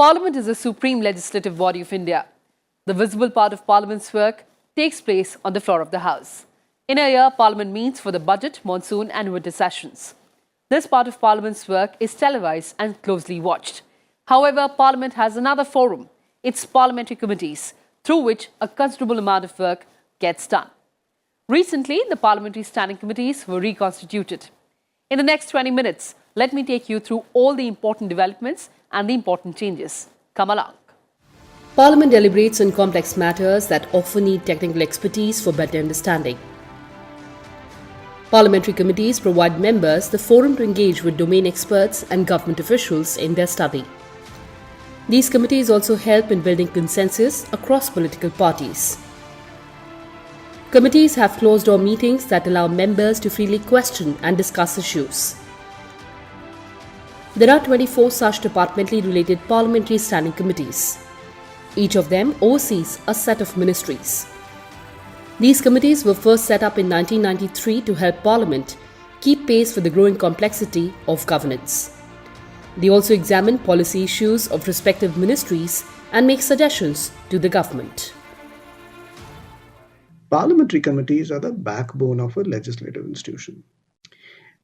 Parliament is the supreme legislative body of India. The visible part of Parliament's work takes place on the floor of the House. In a year, Parliament meets for the budget, monsoon and winter sessions. This part of Parliament's work is televised and closely watched. However, Parliament has another forum, its Parliamentary Committees, through which a considerable amount of work gets done. Recently, the Parliamentary Standing Committees were reconstituted. In the next 20 minutes, let me take you through all the important developments and the important changes. Come along. Parliament deliberates on complex matters that often need technical expertise for better understanding. Parliamentary committees provide members the forum to engage with domain experts and government officials in their study. These committees also help in building consensus across political parties. Committees have closed-door meetings that allow members to freely question and discuss issues. There are 24 such departmentally related parliamentary standing committees. Each of them oversees a set of ministries. These committees were first set up in 1993 to help Parliament keep pace with the growing complexity of governance. They also examine policy issues of respective ministries and make suggestions to the government. Parliamentary committees are the backbone of a legislative institution.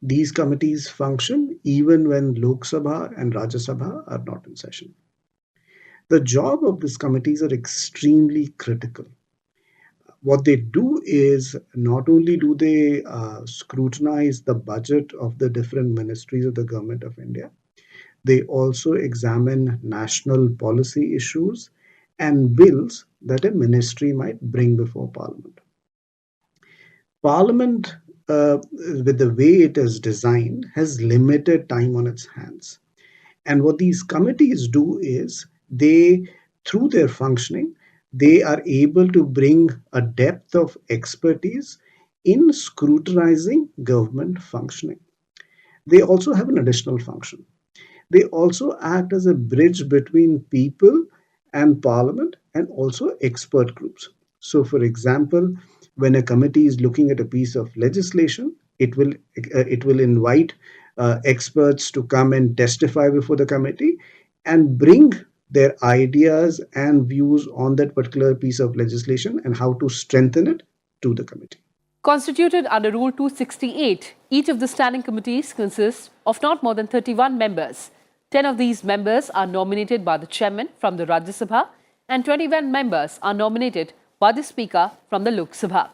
These committees function even when Lok Sabha and Rajya Sabha are not in session. The job of these committees are extremely critical. What they do is not only do they scrutinize the budget of the different ministries of the Government of India, they also examine national policy issues and bills that a ministry might bring before Parliament. Parliament, with the way it is designed, has limited time on its hands. And what these committees do is through their functioning, they are able to bring a depth of expertise in scrutinizing government functioning. They also have an additional function. They also act as a bridge between people and Parliament and also expert groups. So, for example, when a committee is looking at a piece of legislation, it will invite experts to come and testify before the committee and bring their ideas and views on that particular piece of legislation and how to strengthen it to the committee. Constituted under Rule 268, each of the standing committees consists of not more than 31 members. 10 of these members are nominated by the chairman from the Rajya Sabha and 21 members are nominated by the Speaker from the Lok Sabha.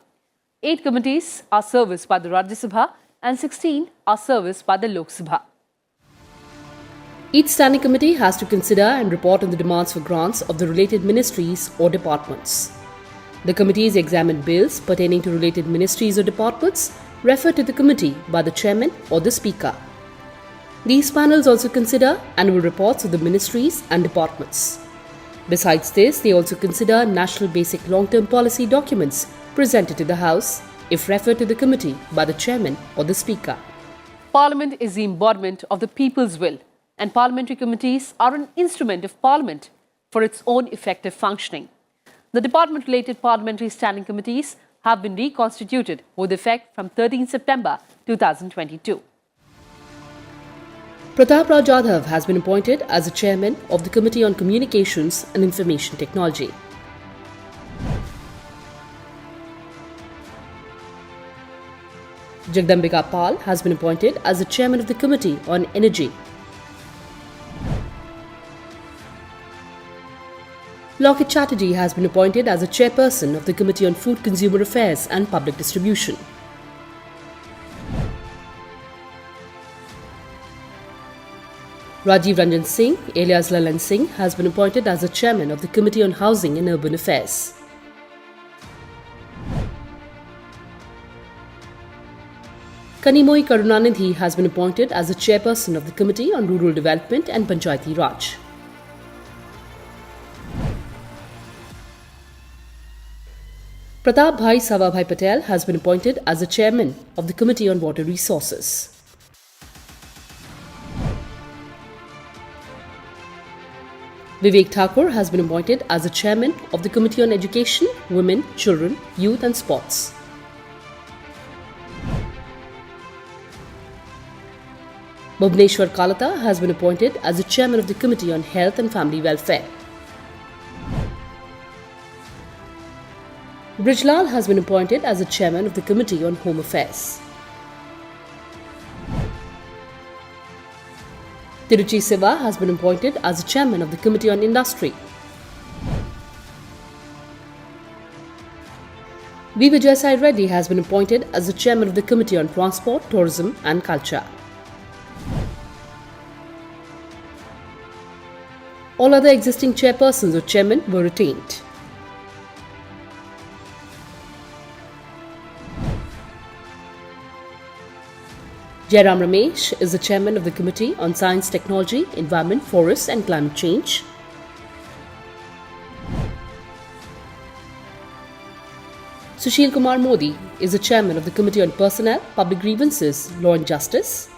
8 committees are serviced by the Rajya Sabha and 16 are serviced by the Lok Sabha. Each standing committee has to consider and report on the demands for grants of the related ministries or departments. The committees examine bills pertaining to related ministries or departments referred to the committee by the chairman or the Speaker. These panels also consider annual reports of the ministries and departments. Besides this, they also consider national basic long-term policy documents presented to the House, if referred to the committee by the chairman or the Speaker. Parliament is the embodiment of the people's will, and parliamentary committees are an instrument of Parliament for its own effective functioning. The department-related parliamentary standing committees have been reconstituted with effect from 13 September 2022. Pratap Rao Jadhav has been appointed as the chairman of the Committee on Communications and Information Technology. Jagdambika Pal has been appointed as the chairman of the Committee on Energy. Lok Chatterjee has been appointed as the chairperson of the Committee on Food, Consumer Affairs and Public Distribution. Rajiv Ranjan Singh, alias Lalan Singh, has been appointed as the chairman of the Committee on Housing and Urban Affairs. Kanimoy Karunanidhi has been appointed as the chairperson of the Committee on Rural Development and Panchayati Raj. Pratap Bhai Savabhai Patel has been appointed as the chairman of the Committee on Water Resources. Vivek Thakur has been appointed as the chairman of the Committee on Education, Women, Children, Youth and Sports. Bhuvneshwar Kalata has been appointed as the chairman of the Committee on Health and Family Welfare. Brijlal has been appointed as the chairman of the Committee on Home Affairs. Tiruchi Siva has been appointed as the chairman of the Committee on Industry. V. Vijay Sai Reddy has been appointed as the chairman of the Committee on Transport, Tourism and Culture. All other existing chairpersons or chairmen were retained. Jairam Ramesh is the chairman of the Committee on Science, Technology, Environment, Forests and Climate Change. Sushil Kumar Modi is the chairman of the Committee on Personnel, Public Grievances, Law and Justice.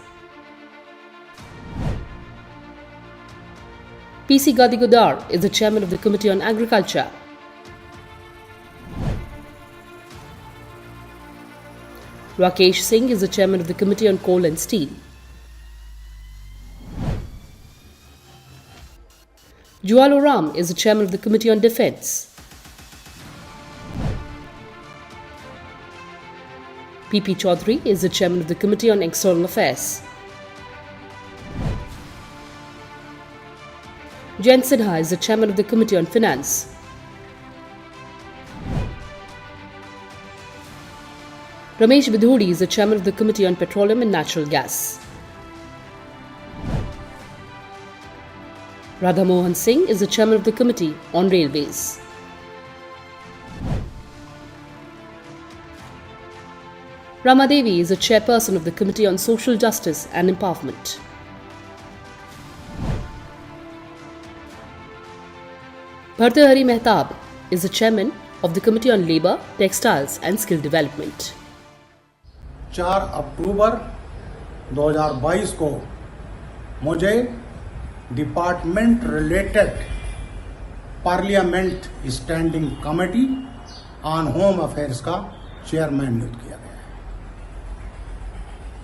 P.C. Gadigodar is the chairman of the Committee on Agriculture. Rakesh Singh is the chairman of the Committee on Coal and Steel. Jual Ram is the chairman of the Committee on Defence. P.P. Chaudhary is the chairman of the Committee on External Affairs. Jayant Sinha is the chairman of the Committee on Finance. Ramesh Bidhuri is the chairman of the Committee on Petroleum and Natural Gas. Radha Mohan Singh is the chairman of the Committee on Railways. Rama Devi is the chairperson of the Committee on Social Justice and Empowerment. Bhartahari Mehtab is the chairman of the Committee on Labour, Textiles and Skill Development. 4 अक्टूबर 2022 को मुझे department related parliament standing committee on home affairs का chairman नियुक्त किया गया है।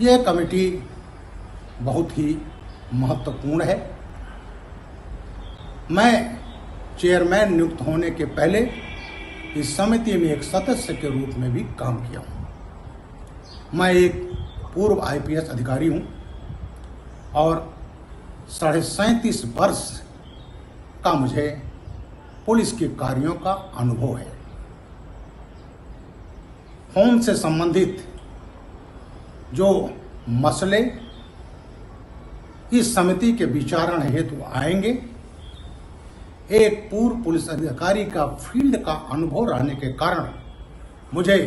यह committee बहुत ही महत्वपूर्ण है। मैं चेयरमैन नियुक्त होने के पहले इस समिति में एक सदस्य के रूप में भी काम किया हूँ। मैं एक पूर्व आईपीएस अधिकारी हूं और 37.5 वर्ष का मुझे पुलिस के कार्यों का अनुभव है। होम से संबंधित जो मसले इस समिति के विचारण हेतु आएंगे, एक पूर्व पुलिस अधिकारी का फील्ड का अनुभव रहने के कारण मुझे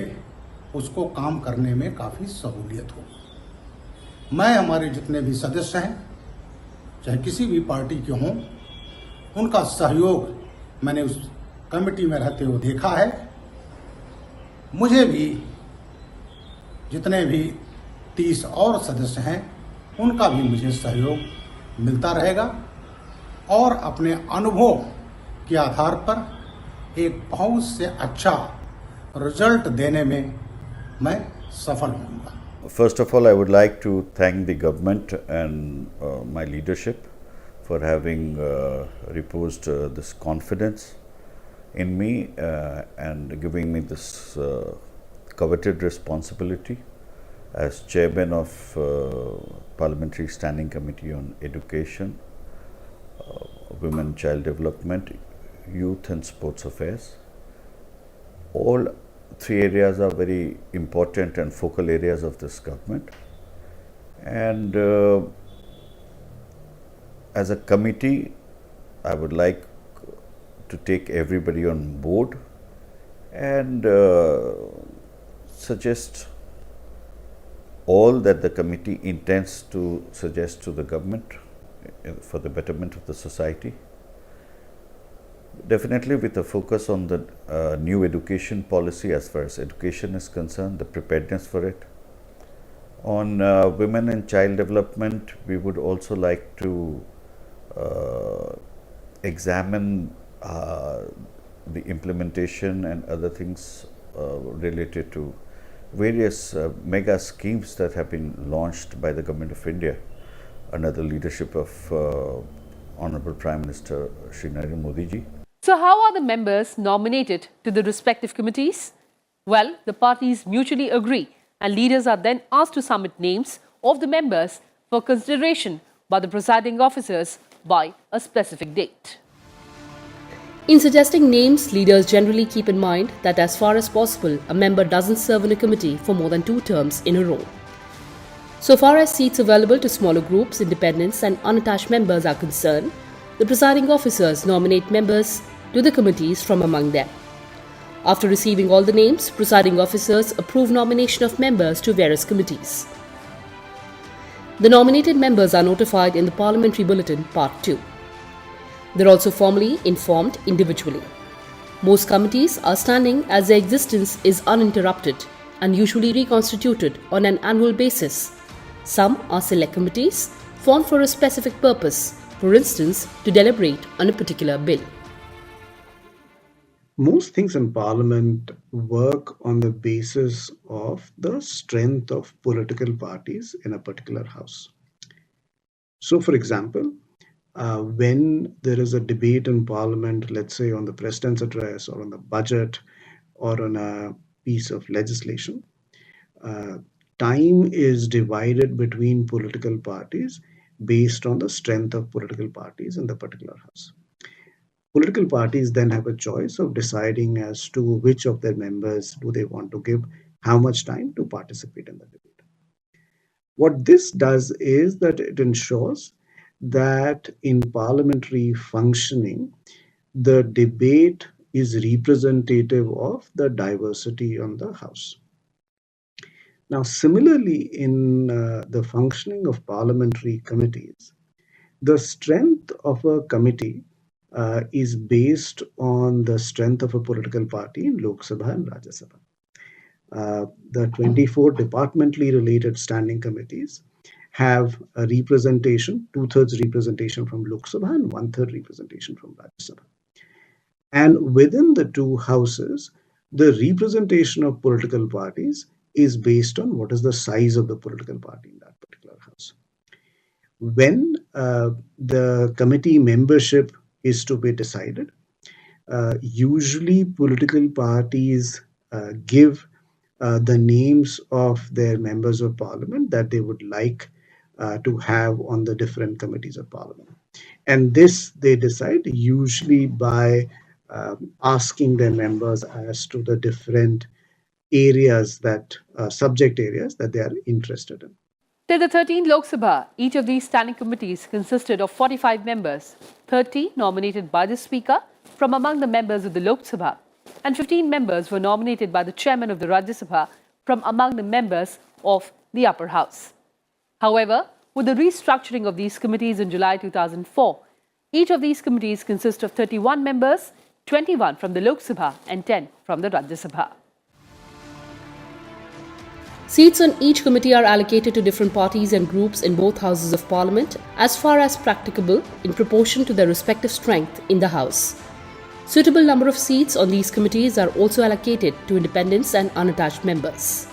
उसको काम करने में काफ़ी सहूलियत होगी। मैं हमारे जितने भी सदस्य हैं, चाहे किसी भी पार्टी के हों, उनका सहयोग मैंने उस कमेटी में रहते हुए देखा है। मुझे भी जितने भी 30 और सदस्य हैं, उनका भी मुझे सहयोग मिलता रहेगा और अपने अनुभव के आधार पर एक बहुत से अच्छा रिजल्ट देने में मैं सफल होऊंगा। First of all, I would like to thank the government and my leadership for having reposed this confidence in me and giving me this coveted responsibility as chairman of Parliamentary Standing Committee on Education, Women, Child Development, Youth and Sports Affairs. All 3 areas are very important and focal areas of this government, and as a committee I would like to take everybody on board and suggest all that the committee intends to suggest to the government for the betterment of the society. Definitely with a focus on the new education policy as far as education is concerned, the preparedness for it. On women and child development, we would also like to examine the implementation and other things related to various mega schemes that have been launched by the Government of India under the leadership of Honorable Prime Minister Shri Narendra Modi ji. So how are the members nominated to the respective committees? Well, the parties mutually agree and leaders are then asked to submit names of the members for consideration by the presiding officers by a specific date. In suggesting names, leaders generally keep in mind that as far as possible, a member doesn't serve in a committee for more than 2 terms in a row. So far as seats available to smaller groups, independents and unattached members are concerned, the presiding officers nominate members to the committees from among them. After receiving all the names, presiding officers approve nomination of members to various committees. The nominated members are notified in the Parliamentary Bulletin Part 2. They are also formally informed individually. Most committees are standing as their existence is uninterrupted and usually reconstituted on an annual basis. Some are select committees formed for a specific purpose, for instance, to deliberate on a particular bill. Most things in Parliament work on the basis of the strength of political parties in a particular house. So, for example, when there is a debate in Parliament, let's say on the President's address or on the budget or on a piece of legislation, time is divided between political parties based on the strength of political parties in the particular house. Political parties then have a choice of deciding as to which of their members do they want to give how much time to participate in the debate. What this does is that it ensures that in parliamentary functioning, the debate is representative of the diversity on the House. Now, similarly, in the functioning of parliamentary committees, the strength of a committee is based on the strength of a political party in Lok Sabha and Rajya Sabha. The 24 departmentally related standing committees have a representation, 2/3 representation from Lok Sabha and 1/3 representation from Rajya Sabha. And within the two houses, the representation of political parties is based on what is the size of the political party in that particular house. When the committee membership is to be decided, usually political parties give the names of their members of parliament that they would like to have on the different committees of parliament. And this they decide usually by asking their members as to the different areas that subject areas that they are interested in. Till the 13th Lok Sabha, each of these standing committees consisted of 45 members, 30 nominated by the Speaker from among the members of the Lok Sabha, and 15 members were nominated by the Chairman of the Rajya Sabha from among the members of the upper house. However, with the restructuring of these committees in July 2004, each of these committees consists of 31 members, 21 from the Lok Sabha and 10 from the Rajya Sabha. Seats on each committee are allocated to different parties and groups in both houses of Parliament as far as practicable in proportion to their respective strength in the House. Suitable number of seats on these committees are also allocated to independents and unattached members.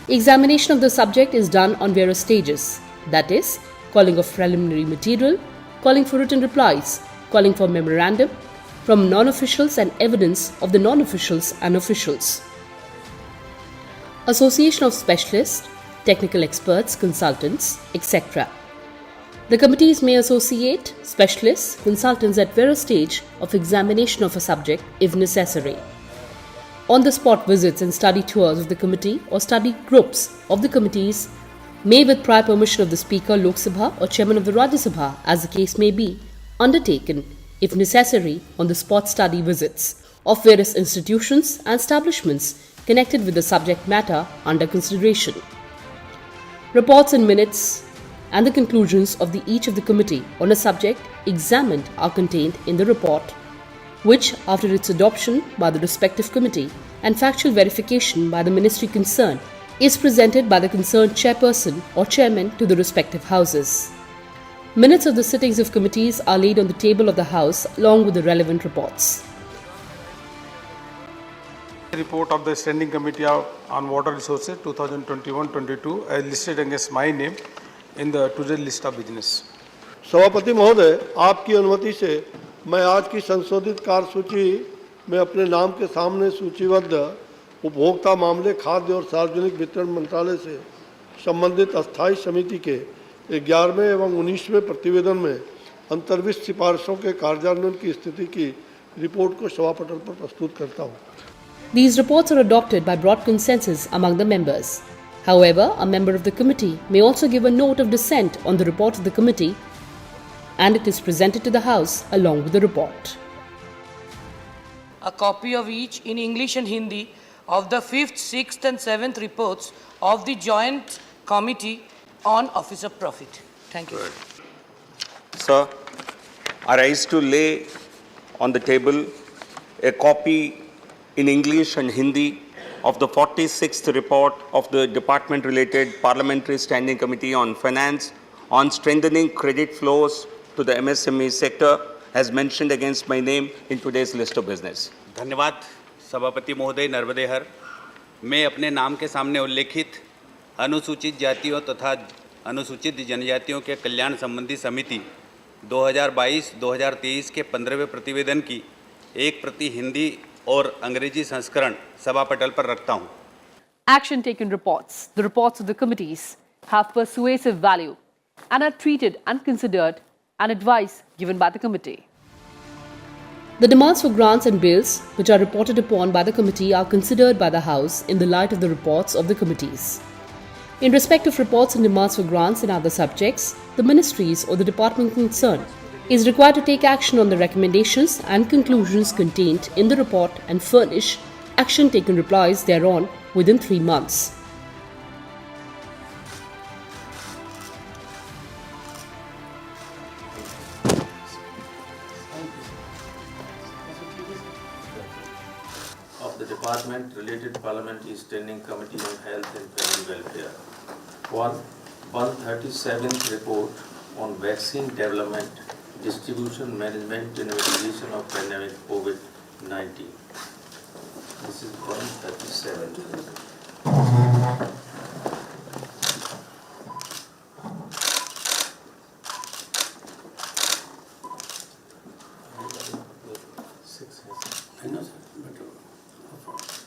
Examination of the subject is done on various stages, that is, calling of preliminary material, calling for written replies, calling for memorandum from non-officials and evidence of the non-officials and officials. Association of specialists, technical experts, consultants, etc. The committees may associate specialists, consultants at various stages of examination of a subject if necessary. On-the-spot visits and study tours of the committee or study groups of the committees may, with prior permission of the Speaker, Lok Sabha or Chairman of the Rajya Sabha, as the case may be, undertaken, if necessary, on-the-spot study visits of various institutions and establishments connected with the subject matter under consideration. Reports and minutes and the conclusions of each of the committee on a subject examined are contained in the report, which, after its adoption by the respective committee and factual verification by the ministry concerned, is presented by the concerned chairperson or chairman to the respective houses. Minutes of the sittings of committees are laid on the table of the House along with the relevant reports. Report of the Standing Committee on Water Resources 2021-22 as listed against my name in the to-do list of business. सभापति महोदय, आपकी अनुमति से मैं आज की संशोधित कार्यसूची में अपने नाम के सामने सूचीबद्ध उपभोक्ता मामले, खाद्य और सार्वजनिक वितरण मंत्रालय से संबंधित अस्थायी समिति के 11वें एवं 19वें प्रतिवेदन में अंतर्विष्ट सिफारिशों के कार्यान्वयन की स्थिति की रिपोर्ट को सभापटल पर प्रस्तुत करता हूँ। These reports are adopted by broad consensus among the members. However, a member of the committee may also give a note of dissent on the report of the committee, and it is presented to the House along with the report. A copy of each in English and Hindi of the 5th, 6th and 7th reports of the Joint Committee on Office of Profit. Thank you. Sir, I rise to lay on the table a copy in English and Hindi of the 46th report of the Departmentally Related Parliamentary Standing Committee on Finance on strengthening credit flows to the MSME sector as mentioned against my name in today's list of business. धन्यवाद सभापति महोदय नर्मदे हर। मैं अपने नाम के सामने उल्लेखित अनुसूचित जातियों तथा अनुसूचित जनजातियों के कल्याण संबंधी समिति 2022-2023 के 15वें प्रतिवेदन की एक प्रति हिंदी और अंग्रेजी संस्करण सभा पटल पर रखता हूं। Action taken reports. The reports of the committees have persuasive value and are treated and considered and advice given by the committee. The demands for grants and bills which are reported upon by the committee are considered by the House in the light of the reports of the committees. In respect of reports and demands for grants and other subjects, the ministries or the department concerned is required to take action on the recommendations and conclusions contained in the report and furnish action taken replies thereon within 3 months. Of the Department-Related Parliamentary Standing Committee on Health and Family Welfare. 137th report on vaccine development, distribution, management and mitigation of pandemic COVID-19. This is 137.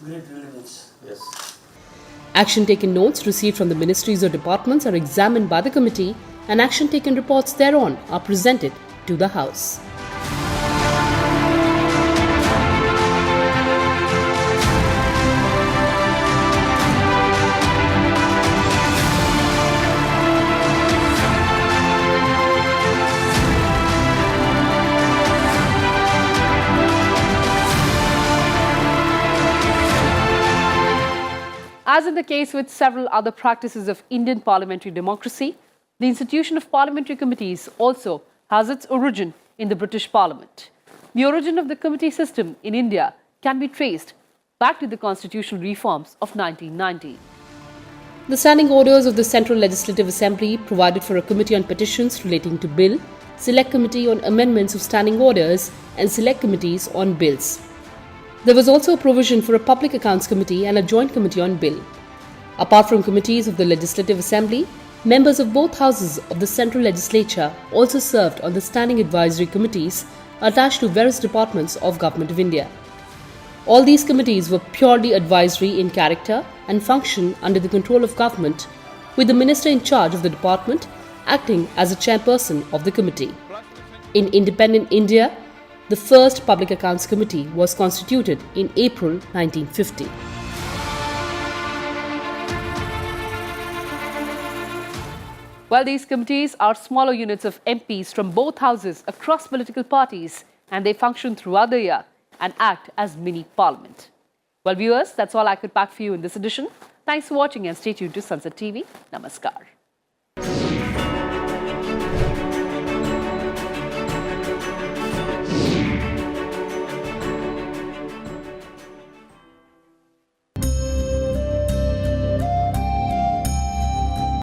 Great relevance. Yes. Action taken notes received from the ministries or departments are examined by the committee and action taken reports thereon are presented to the House. As in the case with several other practices of Indian parliamentary democracy, the institution of parliamentary committees also has its origin in the British Parliament. The origin of the committee system in India can be traced back to the constitutional reforms of 1990. The standing orders of the Central Legislative Assembly provided for a committee on petitions relating to bill, select committee on amendments of standing orders, and select committees on bills. There was also a provision for a Public Accounts Committee and a Joint Committee on Bill. Apart from committees of the Legislative Assembly, members of both houses of the Central Legislature also served on the standing advisory committees attached to various departments of Government of India. All these committees were purely advisory in character and function under the control of government, with the minister in charge of the department acting as a chairperson of the committee. In independent India, the first Public Accounts Committee was constituted in April 1950. Well, these committees are smaller units of MPs from both houses across political parties, and they function throughout the year and act as mini parliament. Well, viewers, that's all I could pack for you in this edition. Thanks for watching and stay tuned to Sansad TV. Namaskar.